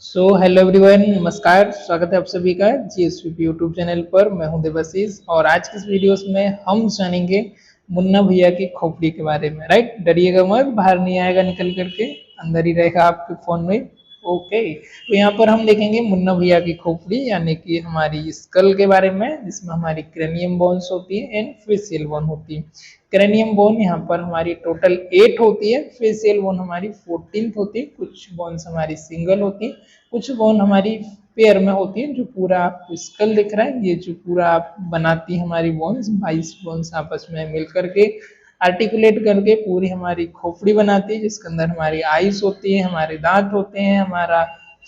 Hello everyone, नमस्कार। स्वागत है आप सभी का जीएसवीपी यूट्यूब चैनल पर। मैं हूं देवाशीष और आज की इस वीडियोस में हम जानेंगे मुन्ना भैया की खोपड़ी के बारे में। राइट, डरिएगा मत, बाहर नहीं आएगा निकल करके, अंदर ही रहेगा आपके फोन में। ओके, तो यहाँ पर हम देखेंगे मुन्ना भैया की खोपड़ी यानी कि हमारी स्कल के बारे में, जिसमें हमारी क्रेनियम बोन्स होती है एंड फेशियल बोन होती है। क्रेनियम बोन यहाँ पर हमारी टोटल 8 होती है, फेशियल बोन हमारी 14 होती है, कुछ बोन्स हमारी सिंगल होती है, कुछ बोन हमारी पेयर में होती है। जो पूरा आपको स्कल दिख रहा है, ये जो पूरा आप बनाती है हमारी बोन्स, 22 बोन्स आपस में मिल करके आर्टिकुलेट करके पूरी हमारी खोपड़ी बनाती है, जिसके अंदर हमारी आईज होती है, हमारे दांत होते हैं, हमारा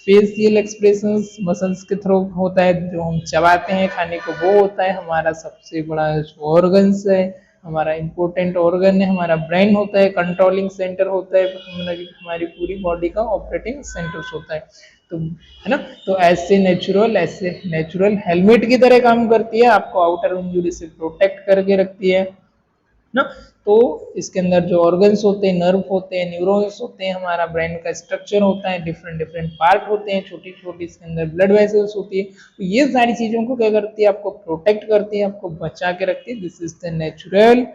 फेशियल एक्सप्रेशंस मसल्स के थ्रू होता है, जो हम चबाते हैं खाने को वो होता है, हमारा सबसे बड़ा ऑर्गन्स है, हमारा इंपॉर्टेंट ऑर्गन है, हमारा ब्रेन होता है, कंट्रोलिंग सेंटर होता है, हमारी पूरी बॉडी का ऑपरेटिंग सेंटर्स होता है। तो है ना, तो ऐसे नेचुरल हेलमेट की तरह काम करती है, आपको आउटर इंजुरी से प्रोटेक्ट करके रखती है ना। तो इसके अंदर जो ऑर्गन्स होते हैं, नर्व होते हैं, न्यूरॉन्स होते हैं, हमारा ब्रेन का स्ट्रक्चर होता है, डिफरेंट डिफरेंट पार्ट होते हैं, छोटी छोटी इसके अंदर ब्लड वेसल्स होती है। तो ये सारी चीजों को क्या करती है, आपको प्रोटेक्ट करती है, आपको बचा के रखती है। This is the natural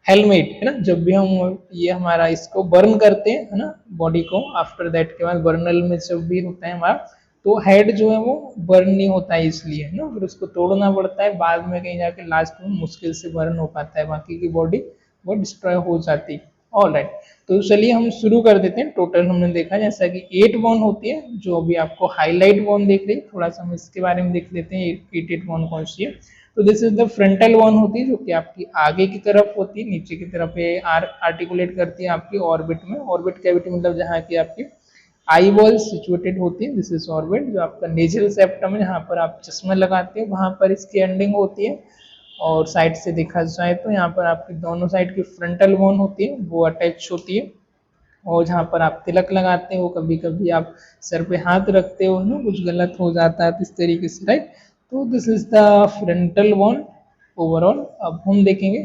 helmet, है ना। जब भी हम ये हमारा इसको बर्न करते हैं, है ना, बॉडी को, आफ्टर दैट के बाद बर्नल में जब भी होता है हमारा, तो हेड जो है वो बर्न नहीं होता है, इसलिए ना फिर उसको तोड़ना पड़ता है, बाद में कहीं जाके लास्ट में मुश्किल से बर्न हो पाता है, बाकी की बॉडी वो डिस्ट्रॉय हो जाती। ऑल राइट, तो चलिए हम शुरू कर देते हैं। टोटल हमने देखा जैसा कि 8 बोन होती है, जो अभी आपको हाईलाइट बोन देख रही है, थोड़ा सा हम इसके बारे में देख लेते हैं 8 बोन कौन सी है। तो this is the frontal bone होती है, जो कि आपकी आगे की तरफ होती है, नीचे की तरफ ये आर्टिकुलेट करती है आपकी ऑर्बिट में। ऑर्बिट कैविटी मतलब जहाँ की आपकी आई बॉल सिचुएटेड होती है, दिस इज ऑर्बिट। जो आपका नेजल सेप्टम है, जहाँ पर आप चश्मा लगाते हैं, वहां पर इसकी एंडिंग होती है। और साइड से देखा जाए तो यहाँ पर आपकी दोनों साइड की फ्रंटल बोन होती है, वो अटैच होती है। और जहाँ पर आप तिलक लगाते हो, कभी कभी आप सर पे हाथ रखते हो ना, कुछ गलत हो जाता है तो इस तरीके से, राइट। तो this is the frontal bone overall. अब हम देखेंगे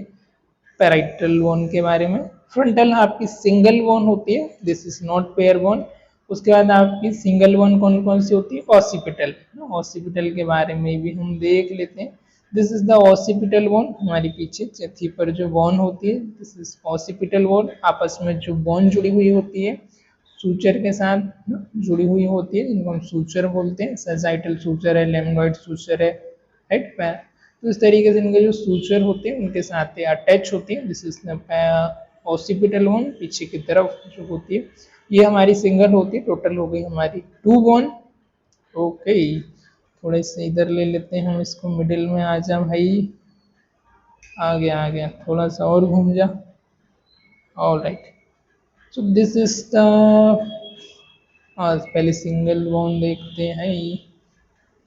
पैराइटल बोन के बारे में। फ्रंटल आपकी सिंगल बोन होती है, this is not pair bone. उसके बाद आपकी सिंगल बोन कौन कौन सी होती है, ऑसिपिटल। ऑसिपिटल के बारे में भी हम देख लेते हैं। This is the occipital bone, हमारी पीछे चौथी पर जो बोन होती है, दिस इज ऑसिपिटल बोन। आपस में जो बोन जुड़ी हुई होती है, सूचर के साथ जुड़ी हुई होती है, जिनको हम सूचर बोलते हैं। सजाइटल सूचर है, लेमनॉइड सूचर है, राइट। तो इस तरीके से इनके जो सूचर होते हैं उनके साथ अटैच होती है। दिस इज ऑसिपिटल बोन, पीछे की तरफ जो होती है, ये हमारी सिंगल होती है। टोटल हो गई हमारी 2 बोन। ओके, थोड़े से इधर ले लेते हैं हम इसको, मिडिल में आ जा भाई। आ गया आ गया, थोड़ा सा और घूम जा। All right, so this is the, पहले सिंगल बोन देखते हैं।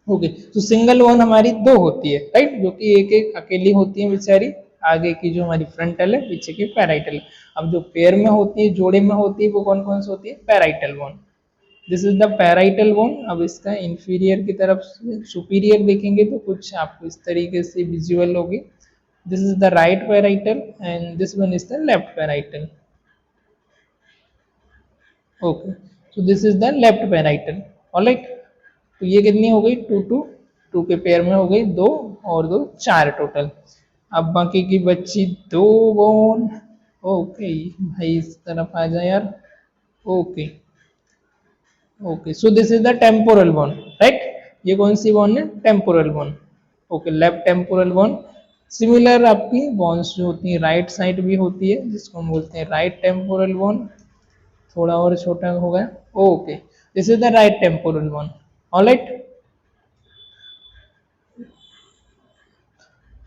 ओके, तो सिंगल बोन हमारी 2 होती है, राइट, जो कि एक एक अकेली होती है बेचारी। आगे की जो हमारी फ्रंटल है, पीछे की पैराइटल। अब जो पेयर में होती है, जोड़े में होती है, वो कौन कौन सी होती है, parietal bone. This is the parietal bone. अब इसका इंफीरियर की तरफ सुपीरियर देखेंगे तो कुछ आपको इस तरीके से विजुअल होगी। This is the right parietal and this one is the left parietal. Okay, so this is the left parietal. Alright, तो ये कितनी हो गई, 2 के पेयर में हो गई 2 और 2 4 टोटल। अब बाकी की बच्ची 2 बोन। ओके भाई, इस तरफ आ जाए यार। Okay okay, so this is the temporal bone, right. ये कौन सी बोन है, temporal bone. Okay, left temporal bone. Similar आपकी बोन्स जो होती है राइट साइड भी होती है, जिसको हम बोलते हैं राइट टेम्पोरल बोन। थोड़ा और छोटा हो गया। Okay, this is the right temporal bone. Alright,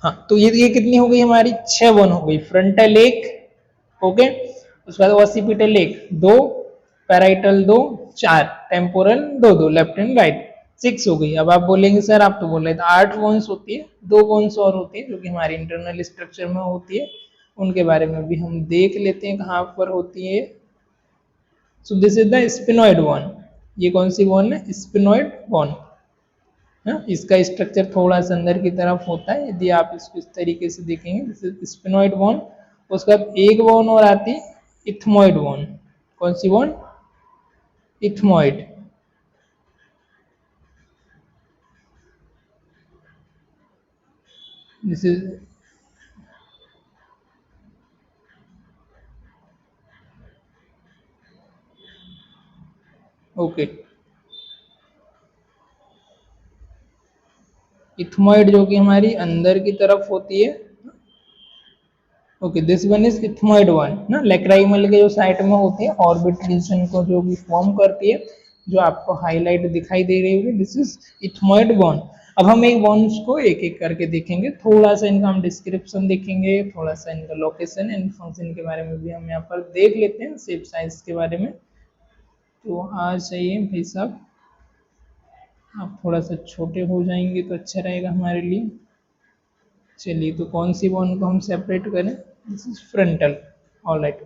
हाँ, तो ये कितनी हो गई हमारी, 6 बोन हो गई। फ्रंटल 1, ओके, उसके बाद occipital 1, 2, parietal 2, 4, temporal 2 2, left and right, 6 हो गई। अब आप बोलेंगे सर आप तो बोल रहे थे 8 बोन्स होती है, 2 बोन्स और होती है जो कि हमारी इंटरनल स्ट्रक्चर में होती है, उनके बारे में भी हम देख लेते हैं कहाँ पर होती है। सो this is the sphenoid bone. ये कौन सी बोन है, स्पिनॉइड बोन। इसका स्ट्रक्चर थोड़ा सा अंदर की तरफ होता है, यदि आप इसको इस तरीके से देखेंगे, दिस इज स्पिनॉइड बोन। उसके बाद एक बोन और आती है, इथमॉइड बोन। कौन सी bone, ethmoid. This is okay. Ethmoid जो कि हमारी अंदर की तरफ होती है। Okay, this one is ethmoid one ना, लेक्राइमल के जो साइड में होती है ऑर्बिट रीजन को जो भी फॉर्म करती है, जो आपको हाईलाइट दिखाई दे रही होगी, दिस इज इथमॉइड बॉन्ड। अब हम एक बॉन्ड्स को एक एक करके देखेंगे, थोड़ा सा इनका हम डिस्क्रिप्शन देखेंगे, थोड़ा सा इनका लोकेशन एंड फंक्शन के बारे में भी हम यहाँ पर देख लेते हैं, शेप साइज के बारे में। तो आ जाइए भाई साहब, आप थोड़ा सा छोटे हो जाएंगे तो अच्छा रहेगा हमारे लिए। चलिए, तो कौन सी बॉन्ड को हम सेपरेट करें? This is frontal. ऑलराइट,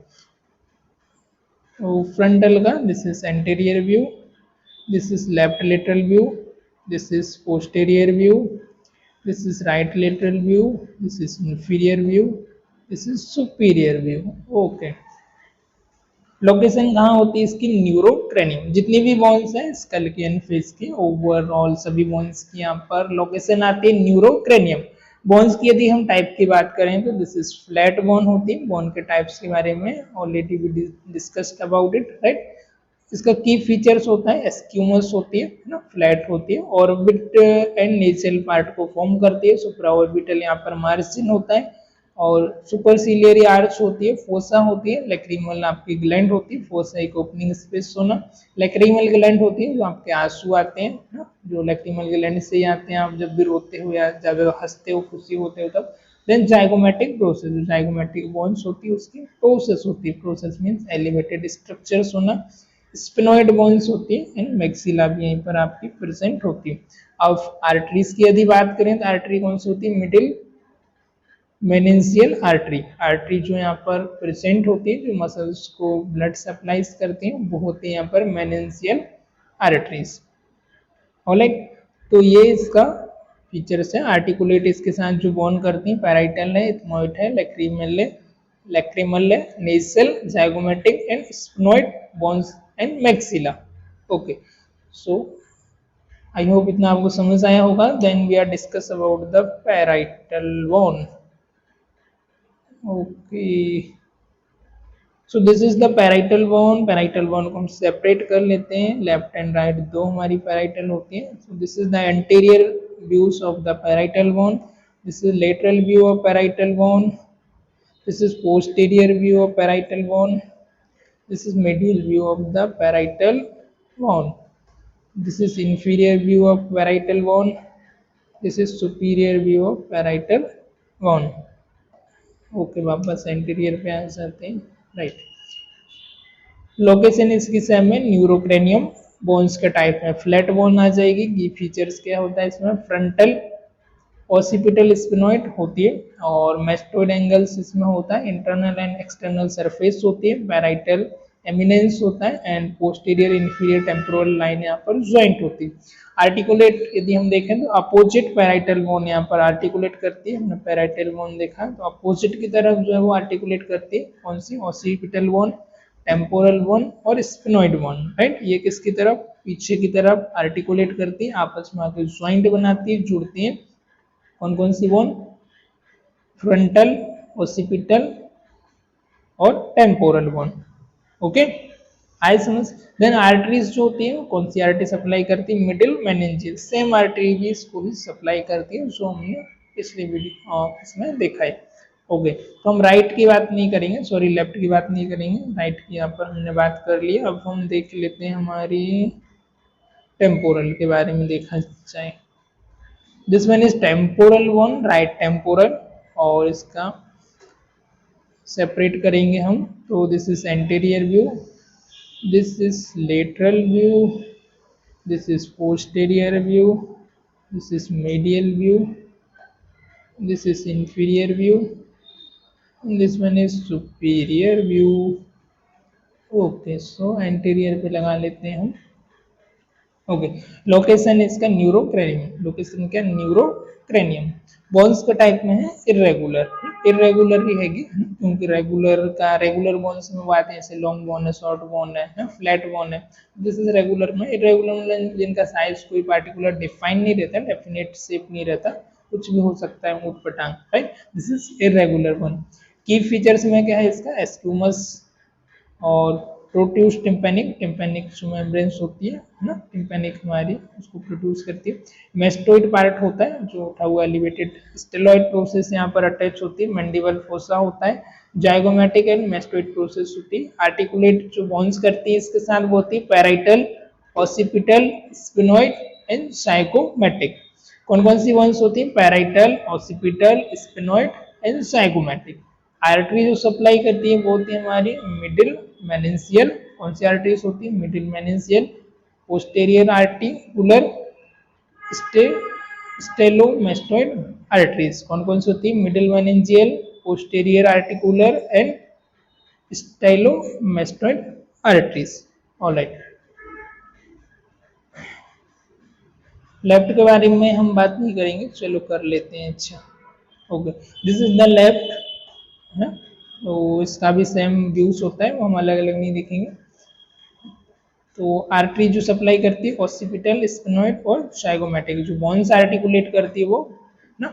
तो फ्रंटल का this is anterior view, this is left lateral view, this is posterior view, this is right lateral view, this is inferior view, this is superior view. Okay, location कहाँ होती है इसकी? Neurocranium. जितनी भी bones हैं school की and face की, overall सभी बोन्स की यहाँ पर लोकेशन आती है न्यूरोक्रेनियम। बोन्स की यदि हम टाइप की बात करें तो दिस इज फ्लैट बोन होती है। बोन के टाइप्स के बारे में already we discussed about it, right. इसका की फीचर्स होता है एस्क्यूमस होती है ना, फ्लैट होती है, ऑर्बिट एंड नेचल पार्ट को फॉर्म करती है। सुप्रा ऑर्बिटल यहाँ पर मार्जिन होता है, और सुपरसिलियरी आर्च होती है, फोसा होती है, लैक्रिमल आपकी ग्लैंड होती है, फोसा एक ओपनिंग स्पेस होना, लैक्रिमल ग्लैंड होती है जो आपके आंसू आते हैं ना, जो लैक्रिमल ग्लैंड से ही आते हैं, आप जब भी रोते हो या जब हंसते हो, खुशी होते हो तब। देन जाइगोमेटिक प्रोसेस, जो जाइगोमेटिक बोन्स होती है उसकी प्रोसेस होती है, प्रोसेस मींस एलिवेटेड स्ट्रक्चर्स होना। स्पिनोइड बोन्स होती है एंड मैक्सिला भी यहीं पर आपकी प्रेजेंट होती है। अब आर्टरीज की यदि बात करें तो आर्टरी कौन सी होती है? Middle मेनेंशियल artery. आर्टरी जो यहाँ पर प्रेजेंट होती है, जो मसल्स को ब्लड सप्लाई करती हैं, वो होती है यहाँ पर मेनेंशियल आर्टरीज। ऑलराइट, तो ये इसका फीचर्स है। आर्टिकुलेट इसके साथ जो बोन करती हैं, पैराइटल है, इथमॉइड है, लैक्रिमल है, nasal, zygomatic and sphenoid bones and maxilla. Okay, so I hope इतना आपको समझ आया होगा। Then we are discuss about the parietal bone. Okay, so this is the parietal bone. Parietal bone को हम सेपरेट कर लेते हैं, लेफ्ट एंड राइट दो हमारी पैराइटल होती है। सो this is the anterior views of the parietal bone, this is lateral view of parietal bone, this is posterior view of parietal bone, this is medial view of the parietal bone, this is inferior view of parietal bone, this is superior view of parietal bone. Okay, वापस anterior पे आ जाते हैं, right. Location इसकी same है, neurocranium. Bones के type में flat bone आ जाएगी। की फीचर्स क्या होता है इसमें? फ्रंटल ऑसिपिटल स्पिनोइड होती है, और मेस्टोइड एंगल्स इसमें होता है, इंटरनल एंड एक्सटर्नल सरफेस होती है, पैराइटल एमिनेंस होता है, and posterior inferior temporal line यहाँ पर ज्वाइंट होती है। आर्टिकुलेट यदि हम देखें तो अपोजिट पैराइटल बोन यहाँ पर आर्टिकुलेट करती है। हमने पैराइटल बोन देखा तो अपोजिट की तरफ जो है वो आर्टिकुलेट करती है, कौन सी? ऑसिपिटल बोन, टेम्पोरल बोन और स्पिनोइड बोन, राइट। ये किसकी तरफ? पीछे की तरफ आर्टिकुलेट करती है, आपस में आकर ज्वाइंट बनाती है, जुड़ती है। कौन कौन सी बोन? फ्रंटल, ओसिपिटल और टेम्पोरल बोन। ओके, आए समझ। देन आर्टरीज जो होती है वो कौन सी आर्टरी सप्लाई करती है? Middle meningeal. सेम आर्टरी भी इसको भी सप्लाई करती है, जो हमने पिछले वीडियो इसमें देखा है। ओके, तो हम राइट की बात नहीं करेंगे, सॉरी लेफ्ट की बात नहीं करेंगे, राइट की यहाँ पर हमने बात कर ली। अब हम देख लेते हैं हमारी टेम्पोरल के बारे में देखा जाए। This one is temporal one, right temporal, और इसका सेपरेट करेंगे हम। तो this is anterior view, this is lateral view, this is posterior view, this is medial view, this is inferior view, this one is superior view. Okay, so anterior पे लगा लेते हैं हम। ओके, लोकेशन इसका neurocranium. Location क्या? Neurocranium. Bones का type में है इरेगुलर, इरेगुलर ही हैगी, क्योंकि रेगुलर का रेगुलर बोन्स में बात है, जैसे लॉन्ग बोन है, शॉर्ट बोन है, फ्लैट बोन है। दिस इज रेगुलर में। इरेगुलर में जिनका साइज कोई पार्टिकुलर डिफाइन नहीं रहता, डेफिनेट शेप नहीं रहता, कुछ भी हो सकता है, ऊट पटांग, right. This is irregular one. Key features में क्या है इसका, एस्क्यूमस और प्रोट्यूस टिम्पेनिक, टिम्पेनिक जो मेम्ब्रेन्स होती है ना, टिम्पेनिक हमारी उसको प्रोड्यूस करती है। मेस्टोइड पार्ट होता है जो उठा हुआ एलिवेटेड, स्टेलॉइड प्रोसेस यहाँ पर अटैच होती है, मैंडिबल फोसा होता है, जाइगोमेटिक एंड मेस्टोइड प्रोसेस होती है। आर्टिकुलेट जो बोन्स करती है इसके साथ वो होती है parietal, occipital, sphenoid and zygomatic. कौन कौन सी बोन्स होती है, parietal, occipital, sphenoid and zygomatic. Artery जो सप्लाई करती है वो होती है हमारी मिडिल मेनिंशियल। कौन सी आर्टरीज होती है, middle meningeal, posterior articular, stay stylomastoid arteries. कौन कौन सी होती है, middle meningeal, posterior articular and stylomastoid arteries. Alright, left के बारे में हम बात नहीं करेंगे, चलो कर लेते हैं। अच्छा okay, this is the left है, तो इसका भी सेम व्यूज होता है, वो हम अलग अलग नहीं देखेंगे। तो आर्टरी जो सप्लाई करती है ऑसिपिटल, स्पिनोइड और जाइगोमेटिक, जो बोन्स आर्टिकुलेट करती है वो ना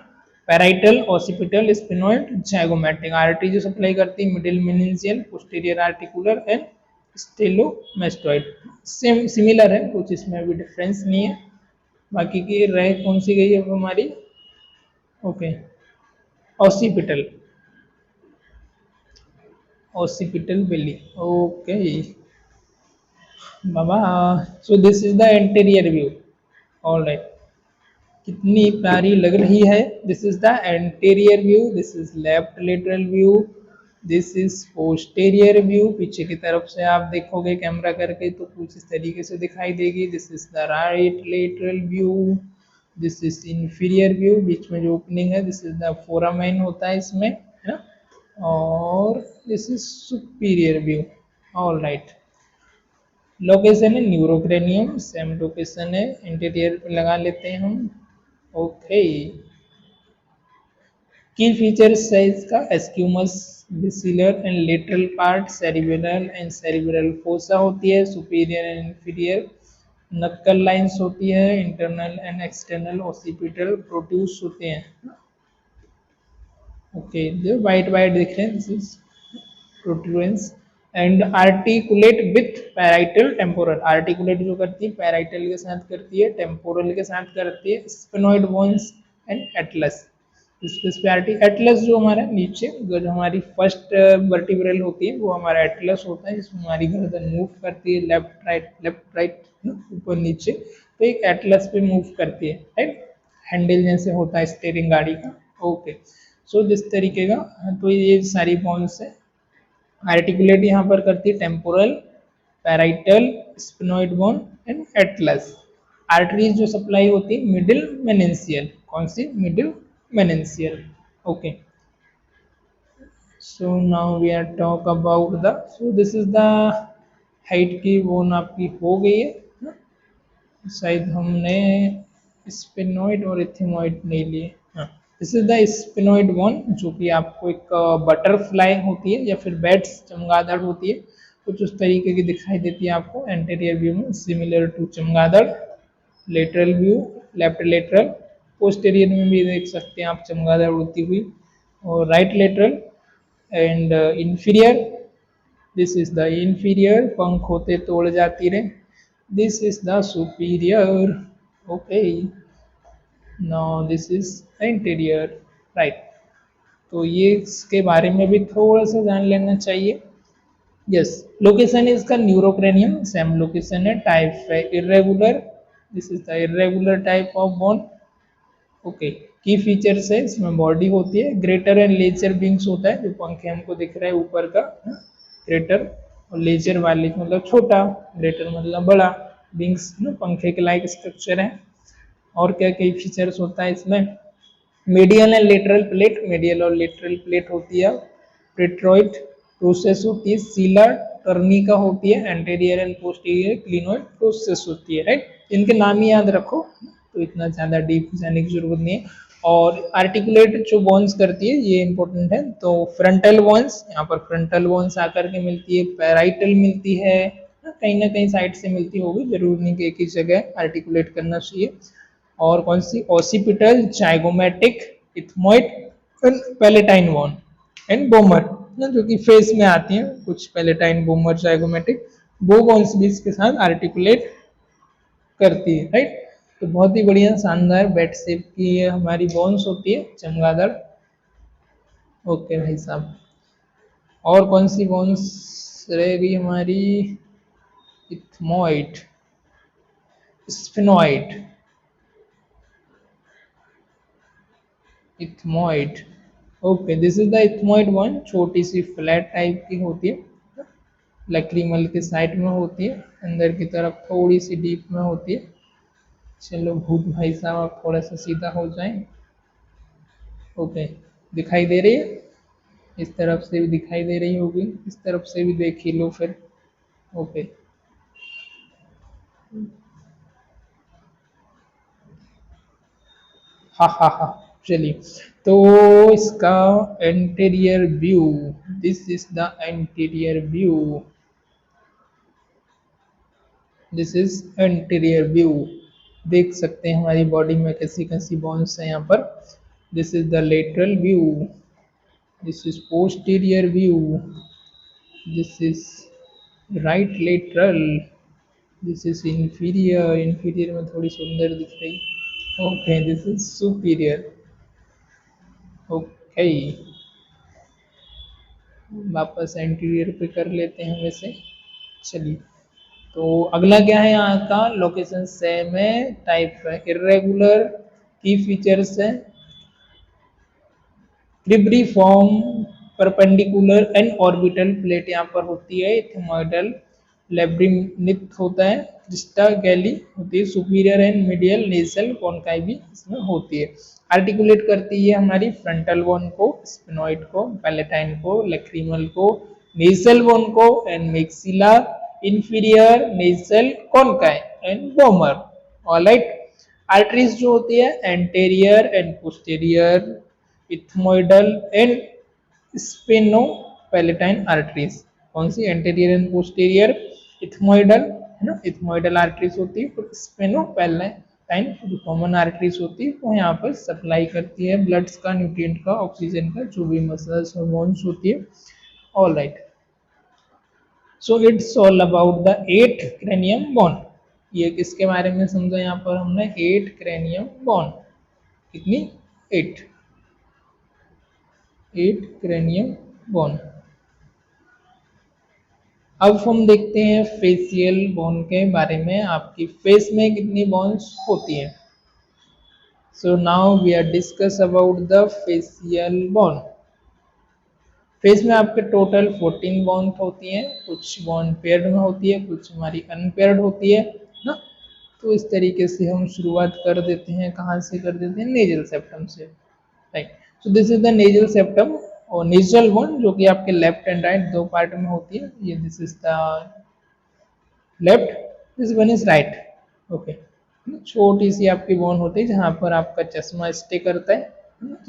parietal, occipital, sphenoid, zygomatic. Artery जो सप्लाई करती है middle meningeal, posterior articular and stylomastoid. Same similar है, कुछ इसमें भी डिफरेंस नहीं है। बाकी की रह कौन सी गई है हमारी, okay, occipital, occipital belly, okay Baba. So this is the anterior view, all right, कितनी प्यारी लग रही है। This is the anterior view, this is left lateral view, this is posterior view. पीछे की तरफ से आप देखोगे कैमरा करके तो कुछ इस तरीके से दिखाई देगी। This is the right lateral view, this is inferior view, बीच में जो ओपनिंग है दिस इज द फोरामेन होता है इसमें, है ना। और this is superior view, all right. Location है न्यूरोक्रेनियम, सेम लोकेशन है, इंटीरियर पे लगा लेते हैं हम, ओके। की फीचर्स है इसका, squamous, basilar and lateral part, cerebral and cerebral fossa होती है, superior and inferior nuchal lines होती है, internal and external occipital protuberance होते हैं, ओके। जो वाइट वाइट दिख रहे हैं this is protuberance and articulate with parietal temporal. Articulate जो करती है पैराइटल के साथ करती है, टेम्पोरल के साथ करती है, sphenoid bones and Atlas. Speciality Atlas जो हमारा नीचे जो हमारी फर्स्ट वर्टिब्रल होती है वो हमारा एटलस होता है, जिसमें हमारी गर्दन मूव करती है लेफ्ट राइट ऊपर नीचे, तो एक एटलस पे मूव करती है, राइट। हैंडल जैसे होता है स्टीयरिंग गाड़ी का, ओके। सो जिस तरीके का, तो ये सारी बोन्स है। आर्टिकुलेट यहाँ पर करती है temporal, parietal, sphenoid bone and atlas. Arteries जो सप्लाई होती है मिडिल मेनिंशियल, कौन सी, middle meningeal, okay. So now we are talk about the, so this is the height की बोन आपकी हो गई है, शायद हमने स्पिनोइड और इथिमोइड नहीं लिए, हाँ। This is the sphenoid bone, जो कि आपको एक बटरफ्लाई होती है या फिर बैट्स चमगादड़ होती है, कुछ उस तरीके की दिखाई देती है आपको एंटीरियर व्यू में, सिमिलर टू चमगादड़। Lateral view, left lateral, posterior में भी देख सकते हैं आप चमगादड़ उड़ती हुई, और right lateral and inferior, this is the inferior, पंख होते तो उड़ जाती रहे। This is the superior, okay. Now this is interior, right. तो ये इसके बारे में भी थोड़ा सा जान लेना चाहिए। यस, लोकेशन इसका न्यूरोक्रेनियम, सेम लोकेशन है, टाइप है irregular, this is the irregular type of bone, okay. की फीचर्स है इसमें बॉडी होती है, ग्रेटर एंड लेजर विंग्स होता है, जो पंखे हमको दिख रहा है ऊपर का, ग्रेटर, और लेजर वाले मतलब छोटा, ग्रेटर मतलब बड़ा, विंग्स ना पंखे के लाइक स्ट्रक्चर है। और क्या क्या फीचर्स होता है इसमें, medial and lateral plate, medial और लेटरल प्लेट होती है, प्रेट्रॉइड प्रोसेस होती है, सीला टर्निका होती है, anterior and posterior clinoid process होती है, राइट। इनके नाम ही याद रखो, तो इतना ज़्यादा डीप जाने की जरूरत नहीं है। और आर्टिकुलेट जो बोन्स करती है ये इंपॉर्टेंट है, तो फ्रंटल बोन्स, यहाँ पर फ्रंटल बोन्स आकर के मिलती है, पैराइटल मिलती है, कहीं ना कहीं साइड से मिलती होगी, जरूर नहीं कि एक ही जगह आर्टिकुलेट करना चाहिए। और कौन सी occipital, zygomatic, ethmoid and palatine bone and vomer ना, जो कि फेस में आती हैं कुछ पैलेटाइन, बोमर, जाइगोमेटिक, वो बोन्स भी इसके साथ आर्टिकुलेट करती है, राइट। तो बहुत ही बढ़िया शानदार बेड शेप की ये हमारी बोन्स होती है, चमगादड़। ओके भाई साहब, और कौन सी बोन्स रह गई हमारी? Ethmoid, sphenoid, ethmoid. Okay, this is the ethmoid one, छोटी सी फ्लैट टाइप की होती है, लक्रीमल के साइड में होती है, अंदर की तरफ थोड़ी सी डीप में होती है। चलो भूत भाई साहब आप थोड़ा सा सीधा हो जाएं। ओके, दिखाई दे रही है? इस तरफ से भी दिखाई दे रही होगी, इस तरफ से भी देख ही लो फिर। ओके, हाँ हाँ हाँ, चलिए। तो इसका anterior view, this is the anterior view, this is anterior view. देख सकते हैं हमारी बॉडी में कैसी कैसी बोन्स हैं यहाँ पर। This is the lateral view, this is posterior view, this is right lateral, this is inferior, inferior में थोड़ी सुंदर दिख रही। Okay, this is superior. Okay, वापस एंटीरियर पे कर लेते हैं वैसे। चलिए, तो अगला क्या है यहाँ का? लोकेशन सेम है, टाइप है इरेगुलर, की फीचर्स है क्रिब्रीफॉर्म, परपेंडिकुलर एंड ऑर्बिटल प्लेट यहाँ पर होती है, इथमोइडल लेब्रिमिथ होता है, क्रिस्टा गैली होती है, superior and medial nasal conchae भी इसमें होती है। आर्टिकुलेट करती है हमारी फ्रंटल बोन को, स्पिनोइड को, पैलेटाइन को, लेक्रीमल को, नेसल बोन को and maxilla, inferior nasal conchae and vomer. Alright, arteries जो होती है anterior and posterior, ethmoidal and sphenopalatine arteries. कौन सी? एंटेरियर एंड पोस्टीरियर, इथमोइडल है ना, इथमोइडल आर्टरीज होती है, और स्पेनो पैलेटाइन जो कॉमन आर्टरीज होती है वो यहाँ पर सप्लाई करती है ब्लड्स का, न्यूट्रिएंट का, ऑक्सीजन का, जो भी मसल्स हार्मोन्स होती है। All right, so it's all about the 8 cranium bone. ये किसके बारे में समझा यहाँ पर हमने? 8 क्रेनियम बोन। कितनी? 8, 8 क्रेनियम बोन। अब हम देखते हैं फेशियल बोन के बारे में, आपकी फेस में कितनी बोन्स होती हैं। So now we are discuss about the facial bone. Face में आपके टोटल 14 बोन होती हैं, कुछ बोन पेयर्ड में होती है, कुछ हमारी अनपेयर्ड होती है ना। तो इस तरीके से हम शुरुआत कर देते हैं, कहाँ से कर देते हैं? नेजल सेप्टम से, right. So this is the nasal septum और नेजल बोन, जो कि आपके लेफ्ट एंड राइट दो पार्ट में होती है। ये this is the left, this one is right. Okay, छोटी सी आपकी बोन होती है जहाँ पर आपका चश्मा स्टे करता है।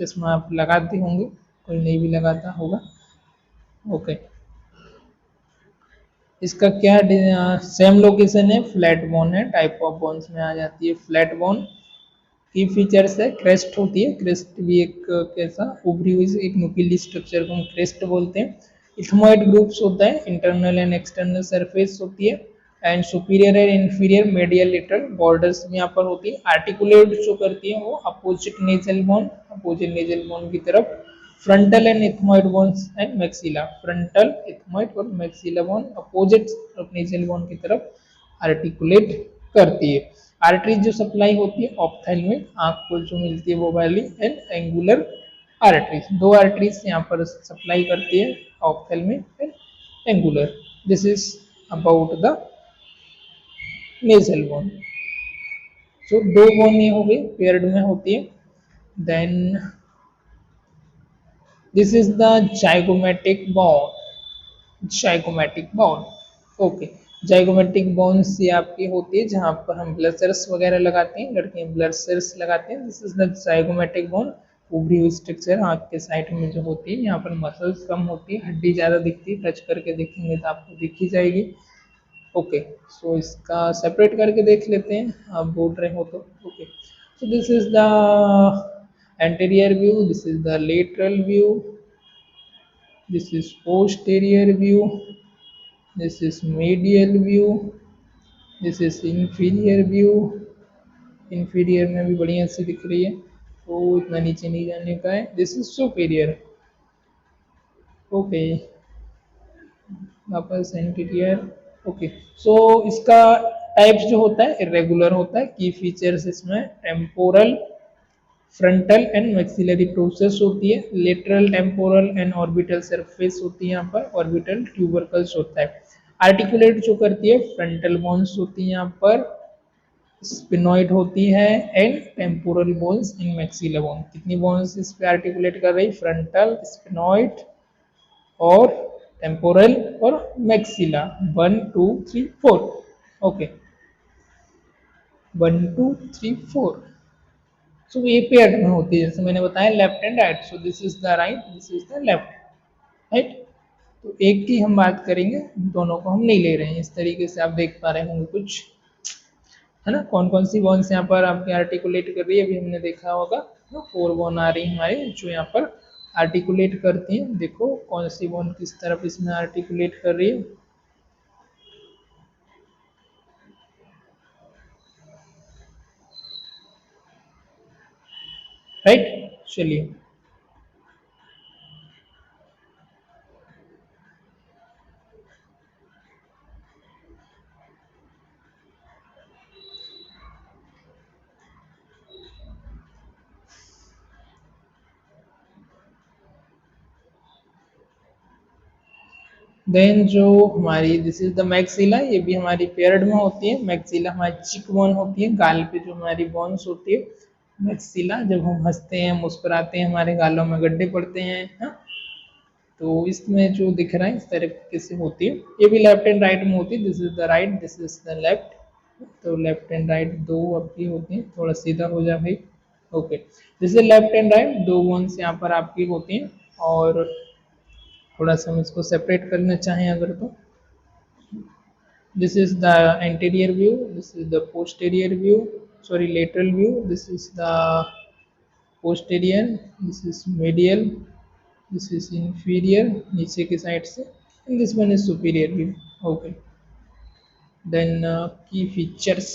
चश्मा आप लगाते होंगे, कोई नहीं भी लगाता होगा। ओके, इसका क्या सेम लोकेशन है, फ्लैट बोन है, टाइप ऑफ बोन्स में आ जाती है फ्लैट बोन। की फीचर्स है क्रेस्ट होती है, क्रेस्ट भी एक कैसा उभरी हुई एक नुकीली स्ट्रक्चर को हम क्रेस्ट बोलते हैं। इथमोइड ग्रुप्स होता है, इंटरनल एंड एक्सटर्नल सरफेस होती है, and superior and inferior medial lateral borders में यहाँ पर होती है। आर्टिकुलेट जो करती है वो opposite nasal bone, opposite nasal bone की तरफ, frontal and ethmoid bones and maxilla, frontal ethmoid और maxilla bone opposite nasal bone की तरफ आर्टिकुलेट करती है। आर्टरीज जो सप्लाई होती है ऑप्थेल्मिक, आंख को जो मिलती है वो वाली, एंड एंगुलर आर्टरीज, दो आर्टरीज यहाँ पर सप्लाई करती है, ophthalmic and angular. This is about the nasal bone. So दो बोन ये हो गई, पेयर्ड में होती है। Then this is the zygomatic bone, zygomatic bone. Okay, zygomatic bones ये आपकी होती है जहाँ पर हम ब्लसर्स वगैरह लगाते हैं, लड़कियां ब्लसर्स लगाते हैं। This is the zygomatic bone, उभरी हुई स्ट्रक्चर आँख के साइड में जो होती है, यहाँ पर मसल्स कम होती है, हड्डी ज़्यादा दिखती है, टच करके देखेंगे तो आपको दिख ही जाएगी। ओके, सो इसका सेपरेट करके देख लेते हैं, आप बोल रहे हो तो। Okay, So this is the anterior view, this is the lateral view, this is posterior view, this is medial view, this is inferior view. Inferior में भी बढ़िया सी दिख रही है, तो इतना नीचे नहीं जाने का है. This is superior. ओके, वापस इंटीरियर. ओके, सो इसका टाइप्स जो होता है इरेगुलर होता है. की फीचर्स इसमें temporal, frontal and maxillary process होती है. Lateral, temporal and orbital surface होती है. यहाँ पर ऑर्बिटल ट्यूबरकल्स होता है. आर्टिकुलेट जो करती है फ्रंटल बोन्स होती है. यहाँ पर स्पिनॉइड होती है and temporal bones in maxilla bone. कितनी बोन्स इस पे आर्टिकुलेट कर रही? फ्रंटल, स्पिनॉइड और टेम्पोरल और मैक्सिला. 1 2 3 4. ओके, 1 2 3 4. सो ये पेयर में होती है, जैसे मैंने बताया left and right. So this is the right, this is the left. Right, तो एक की हम बात करेंगे, दोनों को हम नहीं ले रहे हैं. इस तरीके से आप देख पा रहे होंगे कुछ, है ना. कौन कौन सी बोन्स यहाँ पर आपके आर्टिकुलेट कर रही है, अभी हमने देखा होगा. 4 बोन आ रही है हमारे जो यहाँ पर आर्टिकुलेट करती हैं. देखो कौन सी बोन किस तरफ इसमें आर्टिकुलेट कर रही है. राइट, चलिए. देन जो हमारी दिस इज द मैक्सिला, ये भी हमारी पेयर्ड में होती है. मैक्सिला हमारी चिक बोन होती है, गाल पे जो हमारी बोन्स होती है. मैक्सिला, जब हम हंसते हैं, मुस्कुराते हैं, हमारे गालों में गड्ढे पड़ते हैं, हाँ, तो इसमें जो दिख रहा है इस तरीके से होती है. ये भी लेफ्ट एंड राइट में होती है. This is the right, this is the left. तो लेफ्ट एंड राइट दो आपकी होती हैं. थोड़ा सीधा हो जाए भाई. Okay, this is left and right, दो बोन्स यहाँ पर आपकी होती हैं. और थोड़ा सा हम इसको सेपरेट करना चाहें अगर तो, this is the anterior view, this is the posterior view, sorry lateral view, this is the posterior, this is medial, this is inferior नीचे के साइड से, and this one is superior view. Okay, then key features.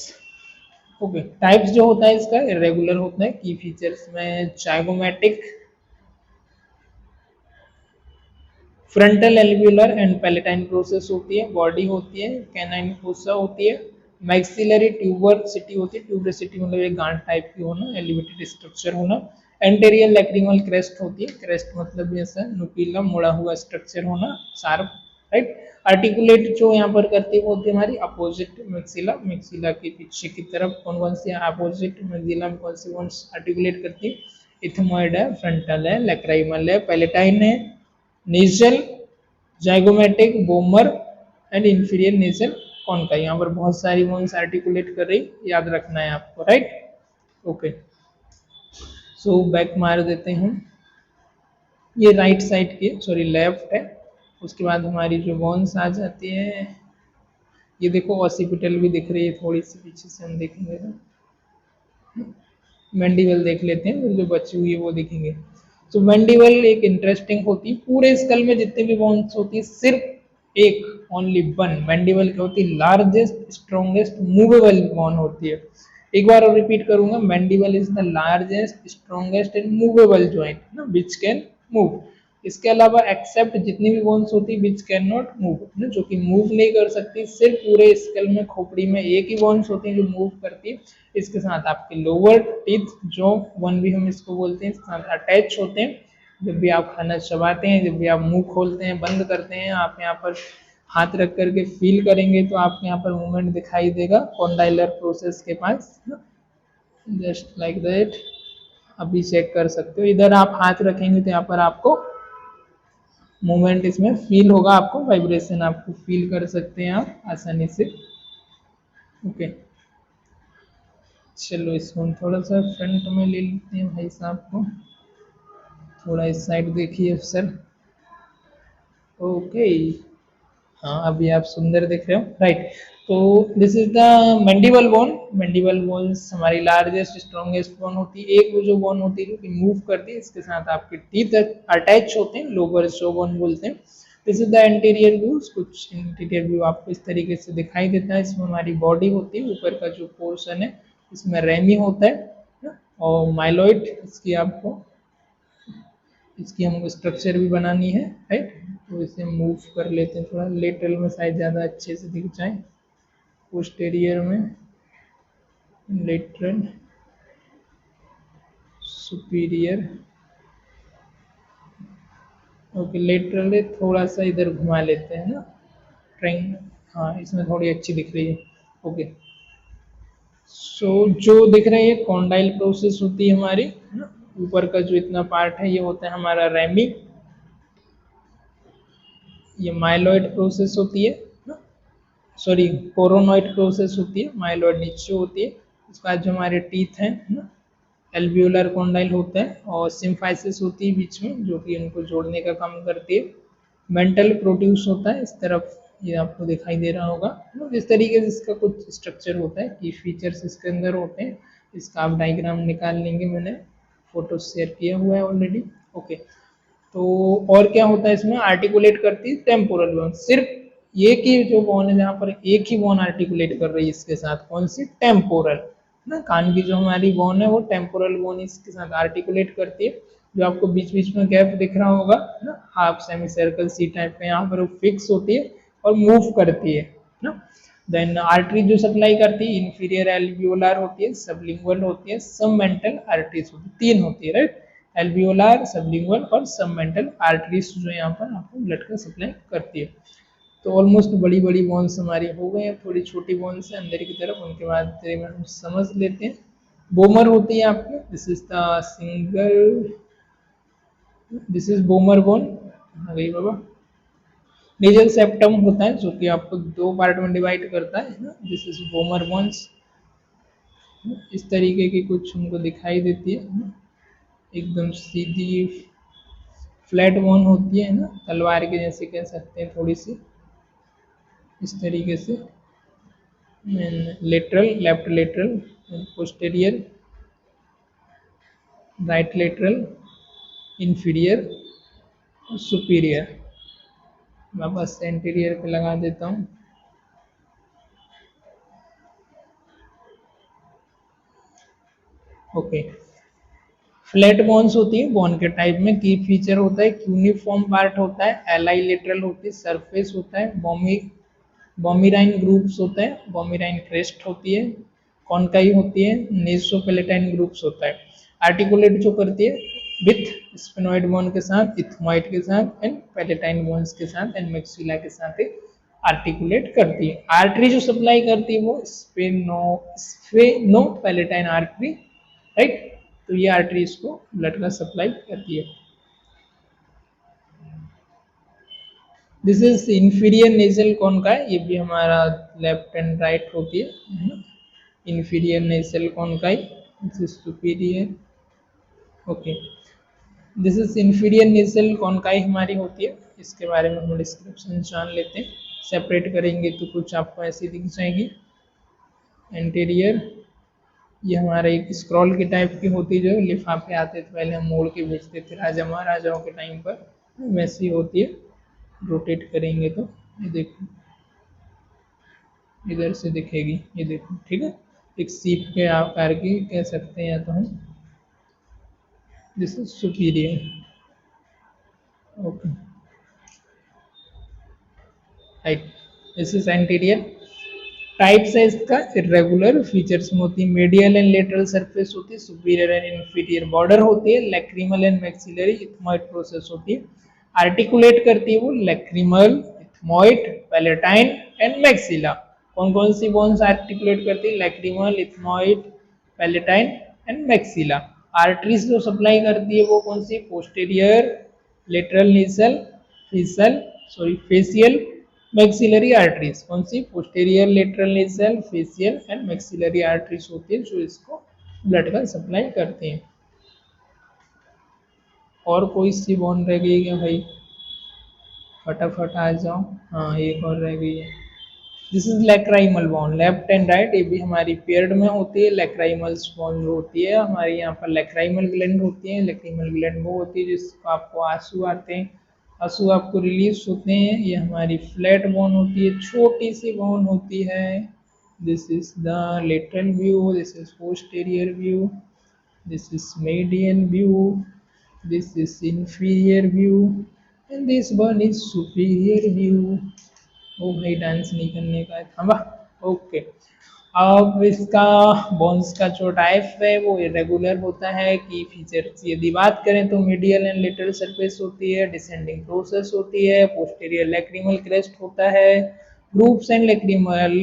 Okay, types जो होता है इसका irregular होता है. की फीचर्स में zygomatic, frontal alveolar and palatine process होती है. बॉडी होती है, कैनाइन फोसा होती है. मैक्सिलरी ट्यूबरसिटी होती है. ट्यूबरसिटी मतलब एक गांठ टाइप की होना, एलिवेटेड स्ट्रक्चर होना. एंटेरियर लैक्रिमल क्रेस्ट होती है. क्रेस्ट मतलब ऐसा नुकीला मुड़ा हुआ स्ट्रक्चर होना, शार्प. राइट, आर्टिकुलेट जो यहाँ पर करती है वो होती है हमारी अपोजिट मैक्सिला. मैक्सिला के पीछे की तरफ कौन कौन सी अपोजिट मैक्सिला में कौन सी बोन्स आर्टिकुलेट करती है? इथमोइड है, फ्रंटल है, लैक्राइमल है, पैलेटाइन है, nasal, zygomatic, bomber and inferior nasal concha. यहाँ पर बहुत सारी बोन्स आर्टिकुलेट कर रही, याद रखना है आपको. Right, okay. सो बैक मार देते हैं. ये राइट साइड की, सॉरी लेफ्ट है. उसके बाद हमारी जो बोन्स आ जाती है, ये देखो ऑसिपिटल भी दिख रही है, थोड़ी सी पीछे से हम देखेंगे तो. मैंडिबल देख लेते हैं, जो बची हुई है वो देखेंगे. तो मैंडिबल एक इंटरेस्टिंग होती है. पूरे स्कल में जितने भी बोन्स होती है, सिर्फ एक, ओनली वन मैंडिबल क्या होती है? लार्जेस्ट, स्ट्रॉन्गेस्ट, मूवेबल बोन होती है. एक बार और रिपीट करूंगा, mandible is the largest, strongest and movable joint ना, विच कैन मूव. इसके अलावा एक्सेप्ट जितनी भी बोन्स होती है विच कैन नॉट मूव, जो कि मूव नहीं कर सकती. सिर्फ पूरे स्कल में, खोपड़ी में एक ही बोन्स होती है जो मूव करती है. इसके साथ आपके लोअर टीथ जो वन भी हम इसको बोलते हैं, इसके साथ अटैच होते हैं. जब भी आप खाना चबाते हैं, जब भी आप मुंह खोलते हैं, बंद करते हैं, आप यहाँ पर हाथ रख करके फील करेंगे तो आपको यहाँ पर मूवमेंट दिखाई देगा कॉन्डाइलर प्रोसेस के पास, जस्ट लाइक दैट. अभी चेक कर सकते हो, इधर आप हाथ रखेंगे तो यहाँ पर आपको मूवमेंट इसमें फील होगा, आपको वाइब्रेशन आपको फील कर सकते हैं आप आसानी से. ओके, चलो इसको हम थोड़ा सा फ्रंट में ले लेते हैं भाई साहब को. थोड़ा इस साइड देखिए सर. ओके, हाँ अभी आप सुंदर दिख रहे हो. राइट, तो this is the mandible bone. Mandible bones हमारी लार्जेस्ट स्ट्रॉन्गेस्ट बोन होती है। एक वो जो बोन होती है जो कि मूव करती है, इसके साथ आपके टीथ अटैच होते हैं, लोअर जॉ बोन बोलते हैं। This is the interior view. कुछ इंटीरियर व्यू आपको इस तरीके से दिखाई देता है। इसमें हमारी बॉडी होती है, ऊपर का जो पोर्शन है इसमें रेमी होता है ना, और माइलॉइड इसकी हमको स्ट्रक्चर भी बनानी है, राइट। तो इसे मूव कर लेते हैं थोड़ा, लेटरल में शायद ज़्यादा अच्छे से दिख जाए, पोस्टेरियर में, लेटरल, सुपीरियर। ओके, लेटरल है, थोड़ा सा इधर घुमा लेते हैं ना, ट्रायंगल। हाँ, इसमें थोड़ी अच्छी दिख रही है। ओके, सो जो दिख रही है कॉन्डाइल प्रोसेस होती है हमारी, है ना। ऊपर का जो इतना पार्ट है ये होता है हमारा रेमी। ये माइलॉइड प्रोसेस होती है ना, सॉरी कोरोनॉइड प्रोसेस होती है, माइलॉइड नीचे होती है। उसके बाद जो हमारे टीथ हैं ना, एल्वियोलर कॉन्डाइल होता है, और सिम्फाइसिस होती है बीच में जो कि उनको जोड़ने का काम करती है। मेंटल प्रोड्यूस होता है इस तरफ, ये आपको दिखाई दे रहा होगा। इस तरीके से इसका कुछ स्ट्रक्चर होता है, की फीचर्स इसके अंदर होते हैं। इसका आप डायग्राम निकाल लेंगे, मैंने फोटो शेयर किया हुआ है ऑलरेडी। ओके, तो और क्या होता है इसमें, आर्टिकुलेट करती है टेम्पोरल बोन। सिर्फ एक ही जो बोन है जहाँ पर एक ही बोन आर्टिकुलेट कर रही है इसके साथ, कौन सी, टेम्पोरल ना। कान की जो हमारी बोन है वो टेम्पोरल बोन इसके साथ आर्टिकुलेट करती है। जो आपको बीच बीच में गैप दिख रहा होगा ना, half semi circle C type का, यहाँ पर वो फिक्स होती है और मूव करती है ना। देन आर्टरी जो सप्लाई करती है, इंफीरियर एल्वियोलार होती है, सबलिंगुअल होती है, सबमेंटल आर्टरीज होती है। तीन होती है, राइट। एल्वियोलार, सबलिंगुअल और सबमेंटल आर्टरीज जो यहाँ पर आपको ब्लड का सप्लाई करती है। तो ऑलमोस्ट बड़ी बड़ी बोन्स हमारी हो गई हैं, थोड़ी छोटी बोन्स है अंदर की तरफ, उनके बाद में हम समझ लेते हैं। बोमर होती है आपकी, this is the single, this is vomer bone. आ गई बाबा। नेजल सेप्टम होता है जो कि आपको दो पार्ट में डिवाइड करता है ना, दिस इज बोमर बोन्स। इस तरीके की कुछ हमको दिखाई देती है, एकदम सीधी फ्लैट बोन होती है ना, तलवार के जैसे कह सकते हैं थोड़ी सी, इस तरीके से। Lateral, left lateral, posterior, right lateral, inferior और सुपीरियर। मैं बस एंटीरियर पे लगा देता हूँ। ओके, फ्लैट बोन्स होती है बोन के टाइप में। की फीचर होता है यूनिफॉर्म पार्ट होता है, एलाई लेटरल होती है, सरफेस होता है, बॉमीराइन ग्रुप्स होते हैं, बॉमीराइन क्रेस्ट होती है, कॉनकाई होती है, नेसोपेलेटाइन ग्रुप्स होता है। आर्टिकुलेट जो करती है विथ स्फेनोइड बोन के साथ, इथमॉइड के साथ एंड पैलेटाइन बोन्स के साथ एंड मैक्सिला के साथ आर्टिकुलेट करती है। आर्टरी जो सप्लाई करती है वो स्फेनो पैलेटाइन आर्टरी, राइट। तो ये आर्टरी इसको ब्लड का सप्लाई करती है। दिस इज इंफीरियर नेजल कौन का है, ये भी हमारा लेफ्ट एंड राइट होती है। इंफीरियर नेजल कौन का, this is superior. Okay, this is inferior nasal conchae हमारी होती है। इसके बारे में हम डिस्क्रिप्शन जान लेते हैं, सेपरेट करेंगे तो कुछ आपको ऐसी दिख जाएगी। एंटीरियर, ये हमारा एक स्क्रॉल की टाइप की होती है, जो लिफाफे आते थे पहले हम मोड़ के भेजते थे राजा महाराजाओं के टाइम पर, वैसी होती है। रोटेट करेंगे तो ये देखो, इधर से दिखेगी, ये देखो, ठीक है। एक सीप के आकार की कह सकते हैं या तो हम। This is superior. Okay, right, this is anterior. Types है इसका, इरेगुलर फीचर्स में होती है, मीडियल एंड लेटरल सरफेस होती है, सुपीरियर एंड इंफीरियर बॉर्डर होती है, lacrimal and maxillary, ethmoid process होती है। आर्टिकुलेट करती है वो lacrimal, ethmoid, palatine and maxilla. कौन कौन सी बोन्स आर्टिकुलेट करती है, lacrimal, ethmoid, palatine and maxilla. Arteries जो सप्लाई करती है वो कौन सी, posterior, lateral nasal, facial, sorry facial, maxillary arteries. कौन सी, posterior, lateral nasal, facial and maxillary arteries होती है जो इसको ब्लड का सप्लाई करते हैं। और कोई सी बोन रह गई क्या भाई, फटाफट आ जाओ। हाँ, एक और रह गई है, this is lacrimal bone, left and right, ये भी हमारी पेयर्ड में होती है। लैक्राइमल बोन जो होती है हमारी यहाँ पर लैक्राइमल ग्लैंड होती है। लैक्राइमल ग्लैंड वो होती है जिसको आपको आंसू आते हैं, आंसू आपको रिलीज होते हैं। ये हमारी फ्लैट बोन होती है, छोटी सी बोन होती है। This is the lateral view, this is posterior view, this is median view, this is inferior view, and this one is superior view. ओ भाई डांस नहीं करने का है, थांबा। ओके, अब इसका बोन्स का जो टाइप है वो इरेगुलर होता है। कि फीचर्स यदि बात करें तो मीडियल एंड लेटरल सरफेस होती है, डिसेंडिंग प्रोसेस होती है, पोस्टीरियर लैक्रिमल क्रेस्ट होता है, ग्रूव्स एंड लैक्रिमल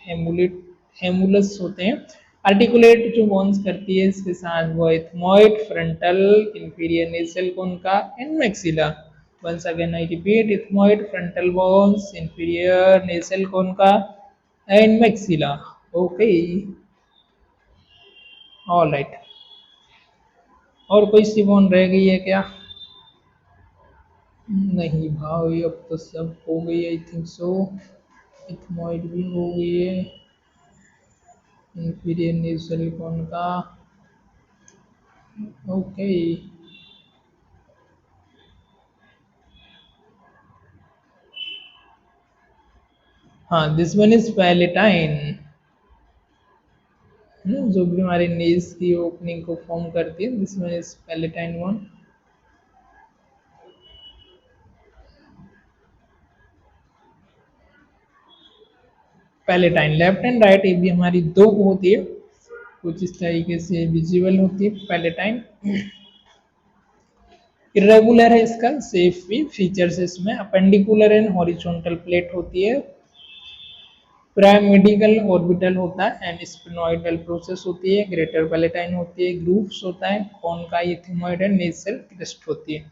हेमुलिट हेमुलस होते हैं। आर्टिकुलेट जो बोन्स करती है इसके साथ वो ethmoid, frontal, inferior nasal concha and maxilla. once again I repeat, ethmoid, frontal bones, inferior nasal concha and maxilla. Okay, all right. और कोई सी बोन रह गई है क्या? नहीं भाई, अब तो सब हो गई, आई थिंक सो। इथमॉइड भी हो गई है, इंफीरियर नेसल कोनका। ओके, हाँ, दिस वन इज पैलेटाइन, जो भी हमारे नेज की ओपनिंग को फॉर्म करती है। This one is palatine one. Palatine left and right, ये भी हमारी दो होती है, कुछ इस तरीके से विजिबल होती है पैलेटाइन। इरेगुलर है इसका शेप भी, फीचर्स इसमें अपेंडिकुलर एंड हॉरिजॉन्टल प्लेट होती है, पिरामिडिकल ऑर्बिटल होता है एंड स्फेनोइडल प्रोसेस होती है, ग्रेटर पैलेटाइन होती है, ग्रूव्स होता है, कॉनकाई, एथिमॉइड एंड नेसल क्रेस्ट होती है।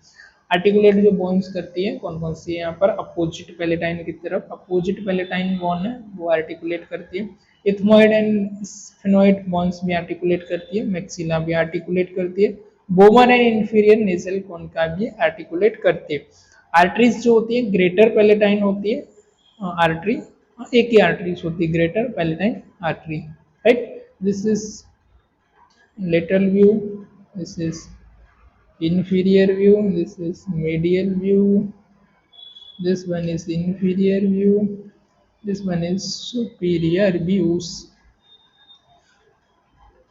आर्टिकुलेट जो बोन्स करती है कौन कौन सी है यहाँ पर? अपोजिट पैलेटाइन की तरफ अपोजिट पैलेटाइन बोन है वो आर्टिकुलेट करती है। इथमॉइड एंड स्फेनोइड बोन्स भी आर्टिकुलेट करती है, मैक्सिला भी आर्टिकुलेट करती है, बोमन एंड इंफीरियर नेसल कॉनका भी आर्टिकुलेट करती है। आर्टरीज जो होती है ग्रेटर पैलेटाइन होती है, आर्टरी एक ही आर्टरीज होती है, greater palatine artery, right. This is lateral view, this is inferior view, this is medial view, this one is inferior view, this one is superior views.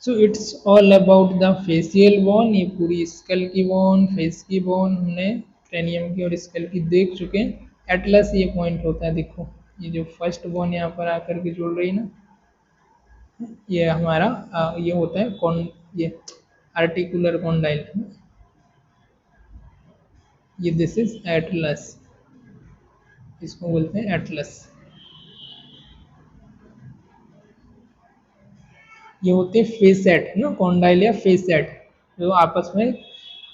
So it's all about the facial bone। ये पूरी school की bone, face की bone हमने cranium की और school की देख चुके हैं। एटलस ये पॉइंट होता है, देखो ये जो फर्स्ट बोन यहाँ पर आकर के जुड़ रही ना, ये हमारा ये होता है कौन, ये आर्टिकुलर कॉन्डाइल, ये दिस इज एटलस, इसको बोलते हैं एटलस। ये होते हैं फेसेट है ना, कॉन्डाइल या फेसेट, जो आपस में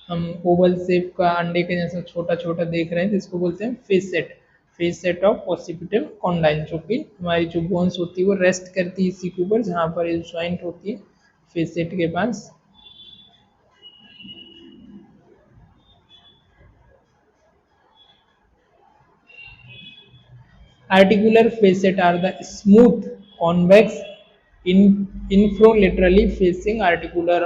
हम ओवल शेप का अंडे के जैसा छोटा छोटा देख रहे हैं, जिसको बोलते हैं facet, facet of occipital condyle. जो कि हमारी जो बोन्स होती है वो रेस्ट करती है इसी के ऊपर, जहाँ पर ये ज्वाइंट होती है फेसेट के पास। Articular facet are the smooth, convex, infrolaterally facing articular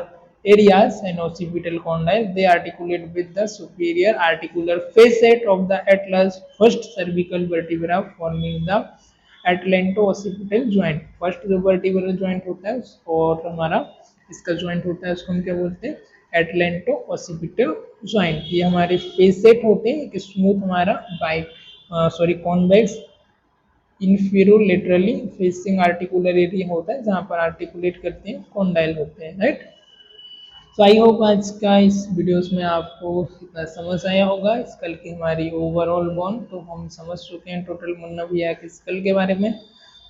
areas and occipital condyle. They articulate with the superior articular facet of the atlas, first cervical vertebra forming the atlanto-occipital joint। First जो vertebral joint होता है और हमारा इसका joint होता है उसको हम क्या बोलते हैं? Atlanto occipital joint. ये हमारे फेसेट होते हैं, एक स्मूथ हमारा bike sorry convex inferolaterally facing articular area होता है, जहाँ पर आर्टिकुलेट करते हैं कॉन्डाइल होते हैं, राइट। सो आई होप आज का इस वीडियोस में आपको इतना समझ आया होगा स्कल की हमारी ओवरऑल बोन। तो हम समझ चुके हैं टोटल मुन्ना भैया के स्कल के बारे में।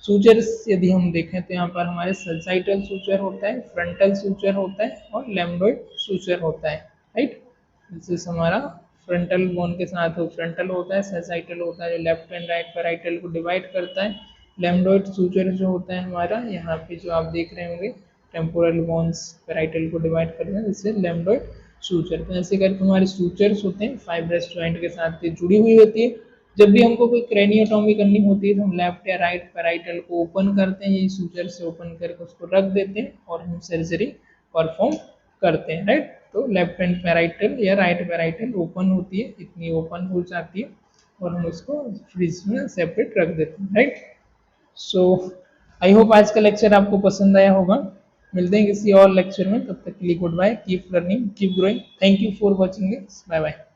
सूचर्स यदि हम देखें तो यहाँ पर हमारे सजाइटल सूचर होता है, फ्रंटल सूचर होता है और लैम्बडॉइड सूचर होता है, राइट। दिस हमारा फ्रंटल बोन के साथ फ्रंटल होता है, सजाइटल होता है जो लेफ्ट एंड राइट पैराइटल को डिवाइड करता है। लैम्बडॉइड सूचर जो होता है हमारा यहाँ पे जो आप देख रहे होंगे टेम्पोरल बोन्स पैराइटल को डिवाइड करते हैं, जिससे लैम्बडॉइड सूचर। तो ऐसे करके हमारे सूचर्स होते हैं फाइब्रस जॉइंट के साथ जुड़ी हुई होती है। जब भी हमको कोई क्रेनियोटॉमी करनी होती है तो हम लेफ्ट या राइट पैराइटल को ओपन करते हैं, ये सूचर से ओपन करके उसको रख देते हैं और हम सर्जरी परफॉर्म करते हैं, राइट। तो लेफ्ट हैंड पैराइटल या राइट पैराइटल ओपन होती है, इतनी ओपन हो जाती है और हम उसको फ्रिज में सेपरेट रख देते हैं, राइट। सो आई होप आज का लेक्चर आपको पसंद आया होगा। मिलते हैं किसी और लेक्चर में, तब तक के लिए goodbye, keep learning, keep growing. Thank you for watching this, bye bye.